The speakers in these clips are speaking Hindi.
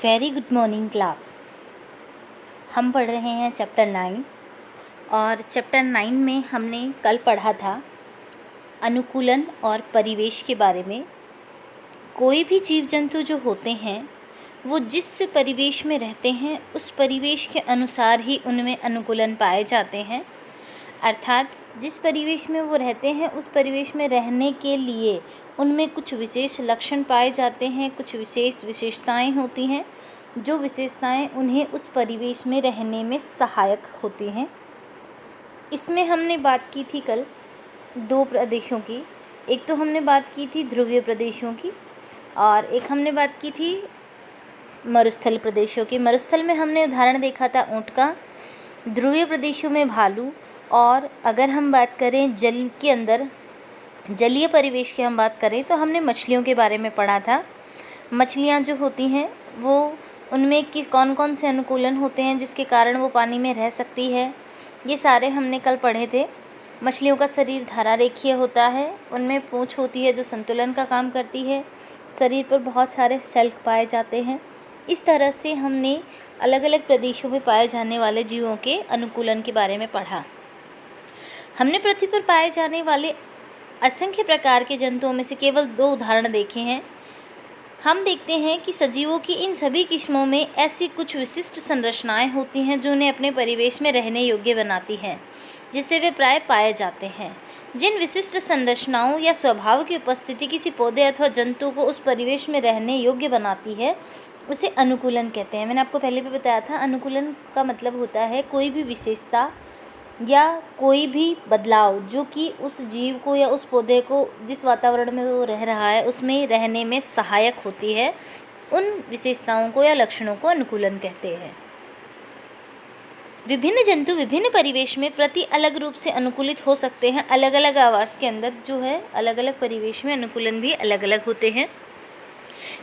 Very good morning class. हम पढ़ रहे हैं चैप्टर 9 और चैप्टर 9 में हमने कल पढ़ा था अनुकूलन और परिवेश के बारे में। कोई भी जीव जंतु जो होते हैं वो जिस परिवेश में रहते हैं उस परिवेश के अनुसार ही उनमें अनुकूलन पाए जाते हैं। अर्थात जिस परिवेश में वो रहते हैं उस परिवेश में रहने के लिए उनमें कुछ विशेष लक्षण पाए जाते हैं, कुछ विशेष विशेषताएं होती हैं जो विशेषताएं उन्हें उस परिवेश में रहने में सहायक होती हैं। इसमें हमने बात की थी कल दो प्रदेशों की। एक तो हमने बात की थी ध्रुवीय प्रदेशों की और एक हमने बात की थी मरुस्थल प्रदेशों की। मरुस्थल में हमने उदाहरण देखा था ऊँट का, ध्रुवीय प्रदेशों में भालू, और अगर हम बात करें जल के अंदर जलीय परिवेश की हम बात करें तो हमने मछलियों के बारे में पढ़ा था। मछलियाँ जो होती हैं वो उनमें कौन कौन से अनुकूलन होते हैं जिसके कारण वो पानी में रह सकती है, ये सारे हमने कल पढ़े थे। मछलियों का शरीर धारारेखीय होता है, उनमें पूँछ होती है जो संतुलन का काम करती है, शरीर पर बहुत सारे सेल्क पाए जाते हैं। इस तरह से हमने अलग अलग प्रदेशों में पाए जाने वाले जीवों के अनुकूलन के बारे में पढ़ा। हमने पृथ्वी पर पाए जाने वाले असंख्य प्रकार के जंतुओं में से केवल 2 उदाहरण देखे हैं। हम देखते हैं कि सजीवों की इन सभी किस्मों में ऐसी कुछ विशिष्ट संरचनाएं होती हैं जो उन्हें अपने परिवेश में रहने योग्य बनाती हैं, जिससे वे प्राय पाए जाते हैं। जिन विशिष्ट संरचनाओं या स्वभाव की उपस्थिति किसी पौधे अथवा जंतु को उस परिवेश में रहने योग्य बनाती है उसे अनुकूलन कहते हैं। मैंने आपको पहले भी बताया था, अनुकूलन का मतलब होता है कोई भी विशेषता या कोई भी बदलाव जो कि उस जीव को या उस पौधे को जिस वातावरण में वो रह रहा है उसमें रहने में सहायक होती है, उन विशेषताओं को या लक्षणों को अनुकूलन कहते हैं। विभिन्न जंतु विभिन्न परिवेश में प्रति अलग रूप से अनुकूलित हो सकते हैं। अलग अलग आवास के अंदर जो है अलग अलग परिवेश में अनुकूलन भी अलग अलग होते हैं।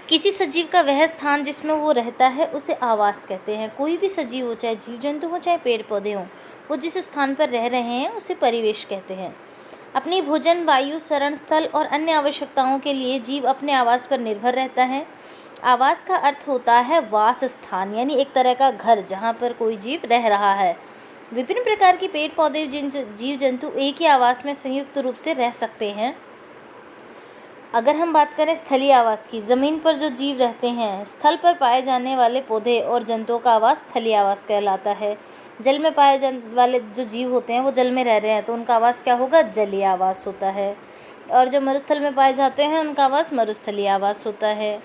किसी सजीव का वह स्थान जिसमें वो रहता है उसे आवास कहते हैं। कोई भी सजीव हो, चाहे जीव जंतु हो चाहे पेड़ पौधे हों, वो जिस स्थान पर रह रहे हैं उसे परिवेश कहते हैं। अपनी भोजन, वायु, शरण स्थल और अन्य आवश्यकताओं के लिए जीव अपने आवास पर निर्भर रहता है। आवास का अर्थ होता है वास स्थान, यानी एक तरह का घर जहाँ पर कोई जीव रह रहा है। विभिन्न प्रकार के पेड़ पौधे जीव जंतु एक ही आवास में संयुक्त रूप से रह सकते हैं। अगर हम बात करें स्थलीय आवास की, ज़मीन पर जो जीव रहते हैं, स्थल पर पाए जाने वाले पौधे और जंतुओं का आवास स्थलीय आवास कहलाता है। जल में पाए जाने वाले जो जीव होते हैं वो जल में रह रहे हैं तो उनका आवास क्या होगा? जलीय आवास होता है। और जो मरुस्थल में पाए जाते हैं उनका आवास मरुस्थलीय आवास होता है।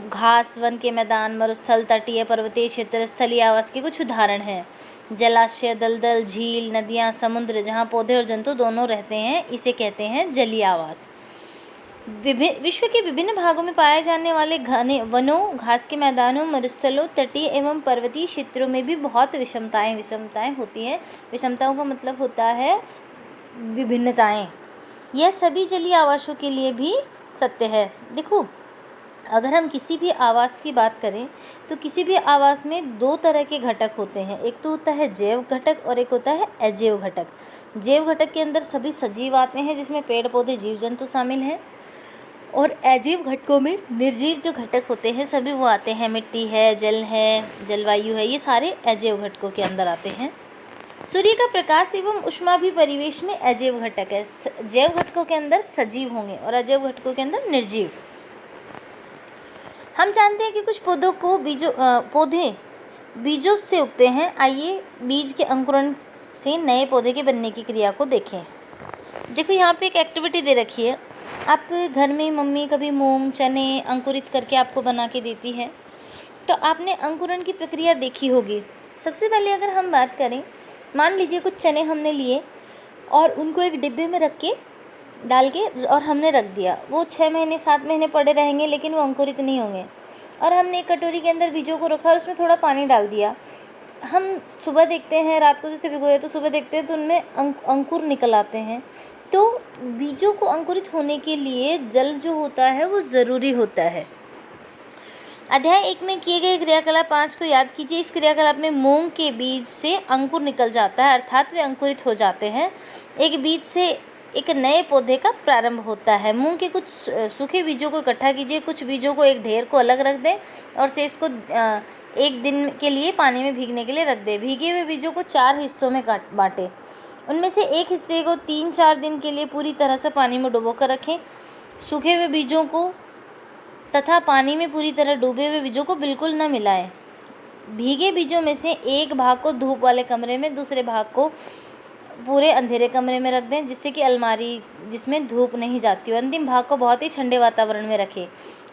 घास, वन के मैदान, मरुस्थल, तटीय पर्वतीय क्षेत्र स्थलीय आवास के कुछ उदाहरण हैं। जलाशय, दलदल, झील, नदियाँ, समुद्र जहाँ पौधे और जंतु दोनों रहते हैं इसे कहते हैं जलीय आवास। विश्व के विभिन्न भागों में पाए जाने वाले घने वनों, घास के मैदानों, मरुस्थलों, तटीय एवं पर्वतीय क्षेत्रों में भी बहुत विषमताएं होती हैं। विषमताओं का मतलब होता है विभिन्नताएं। यह सभी जलीय आवासों के लिए भी सत्य है। देखो, अगर हम किसी भी आवास की बात करें तो किसी भी आवास में 2 तरह के घटक होते हैं। एक तो होता है जैव घटक और एक होता है अजैव घटक। जैव घटक के अंदर सभी सजीव आते हैं जिसमें पेड़ पौधे जीव जंतु शामिल हैं, और अजैव घटकों में निर्जीव जो घटक होते हैं सभी वो आते हैं। मिट्टी है, जल है, जलवायु है, ये सारे अजैव घटकों के अंदर आते हैं। सूर्य का प्रकाश एवं ऊष्मा भी परिवेश में अजैव घटक है। जैव घटकों के अंदर सजीव होंगे और अजैव घटकों के अंदर निर्जीव। हम जानते हैं कि कुछ पौधों को पौधे बीजों से उगते हैं। आइए बीज के अंकुरण से नए पौधे के बनने की क्रिया को देखें। देखो, यहाँ पे एक एक्टिविटी दे रखी है। आप घर में मम्मी कभी मूंग, चने अंकुरित करके आपको बना के देती है तो आपने अंकुरण की प्रक्रिया देखी होगी। सबसे पहले अगर हम बात करें, मान लीजिए कुछ चने हमने लिए और उनको एक डिब्बे में रख के डाल के और हमने रख दिया। वो 6 महीने 7 महीने पड़े रहेंगे लेकिन वो अंकुरित नहीं होंगे। और हमने एक कटोरी के अंदर बीजों को रखा और उसमें थोड़ा पानी डाल दिया। हम सुबह देखते हैं, रात को जैसे भिगोए तो सुबह देखते हैं तो उनमें अंकुर निकल आते हैं। तो बीजों को अंकुरित होने के लिए जल जो होता है वो ज़रूरी होता है। अध्याय 1 में किए गए क्रियाकलाप 5 को याद कीजिए। इस क्रियाकलाप में मूंग के बीज से अंकुर निकल जाता है, अर्थात वे अंकुरित हो जाते हैं। एक बीज से एक नए पौधे का प्रारंभ होता है। मूंग के कुछ सूखे बीजों को इकट्ठा कीजिए, कुछ बीजों को एक ढेर को अलग रख दें और शेष को एक दिन के लिए पानी में भीगने के लिए रख दें। भीगे हुए बीजों को 4 हिस्सों में बांटें। उनमें से एक हिस्से को 3-4 दिन के लिए पूरी तरह से पानी में डुबो कर रखें। सूखे हुए बीजों को तथा पानी में पूरी तरह डूबे हुए बीजों को बिल्कुल न मिलाएं। भीगे बीजों में से एक भाग को धूप वाले कमरे में, दूसरे भाग को पूरे अंधेरे कमरे में रख दें, जिससे कि अलमारी जिसमें धूप नहीं जाती हो। अंतिम भाग को बहुत ही ठंडे वातावरण में रखें।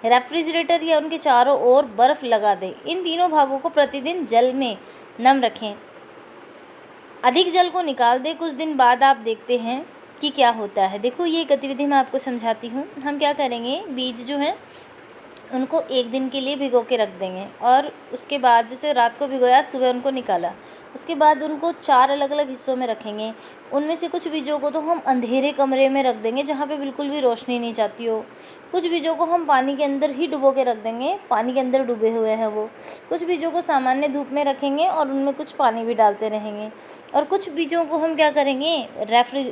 रेफ्रिजरेटर या उनके चारों ओर बर्फ़ लगा दें। इन तीनों भागों को प्रतिदिन जल में नम रखें। अधिक जल को निकाल दें। कुछ दिन बाद आप देखते हैं कि क्या होता है। देखो, ये गतिविधि मैं आपको समझाती हूँ। हम क्या करेंगे, बीज जो हैं उनको एक दिन के लिए भिगो के रख देंगे और उसके बाद जैसे रात को भिगोया, सुबह उनको निकाला, उसके बाद उनको 4 अलग अलग हिस्सों में रखेंगे। उनमें से कुछ बीजों को तो हम अंधेरे कमरे में रख देंगे जहाँ पे बिल्कुल भी रोशनी नहीं जाती हो। कुछ बीजों को हम पानी के अंदर ही डुबो के रख देंगे, पानी के अंदर डूबे हुए हैं वो। कुछ बीजों को सामान्य धूप में रखेंगे और उनमें कुछ पानी भी डालते रहेंगे। और कुछ बीजों को हम क्या करेंगे,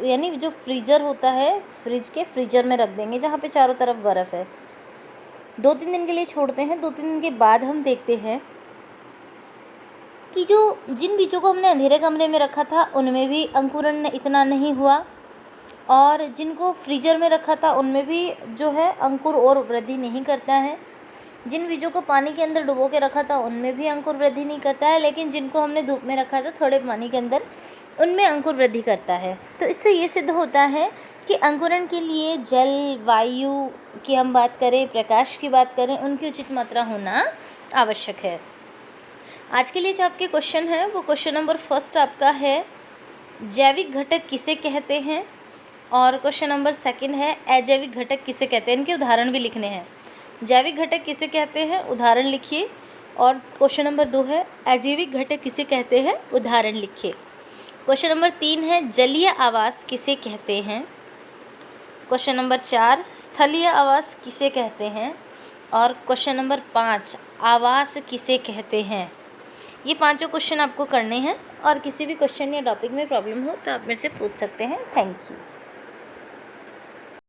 यानी जो फ्रीज़र होता है, फ्रिज के फ्रीजर में रख देंगे जहाँ पे चारों तरफ बर्फ़ है। 2-3 दिन के लिए छोड़ते हैं। 2-3 दिन के बाद हम देखते हैं कि जिन बीजों को हमने अंधेरे कमरे में रखा था उनमें भी अंकुरण इतना नहीं हुआ और जिनको फ्रीजर में रखा था उनमें भी जो है अंकुर और वृद्धि नहीं करता है। जिन बीजों को पानी के अंदर डुबो के रखा था उनमें भी अंकुर वृद्धि नहीं करता है, लेकिन जिनको हमने धूप में रखा था थोड़े पानी के अंदर, उनमें अंकुर वृद्धि करता है। तो इससे ये सिद्ध होता है कि अंकुरण के लिए जल, वायु की हम बात करें, प्रकाश की बात करें, उनकी उचित मात्रा होना आवश्यक है। आज के लिए जो आपके क्वेश्चन है वो क्वेश्चन नंबर 1 आपका है, जैविक घटक किसे कहते हैं, और क्वेश्चन नंबर 2 है, अजैविक घटक किसे कहते हैं। इनके उदाहरण भी लिखने हैं। जैविक घटक किसे कहते हैं, उदाहरण लिखिए। और क्वेश्चन नंबर 2 है, अजैविक घटक किसे कहते हैं, उदाहरण लिखिए। क्वेश्चन नंबर 3 है, जलीय आवास किसे कहते हैं। क्वेश्चन नंबर 4, स्थलीय आवास किसे कहते हैं। और क्वेश्चन नंबर 5, आवास किसे कहते हैं। ये 5 क्वेश्चन आपको करने हैं और किसी भी क्वेश्चन या टॉपिक में प्रॉब्लम हो तो आप मेरे से पूछ सकते हैं। Thank you.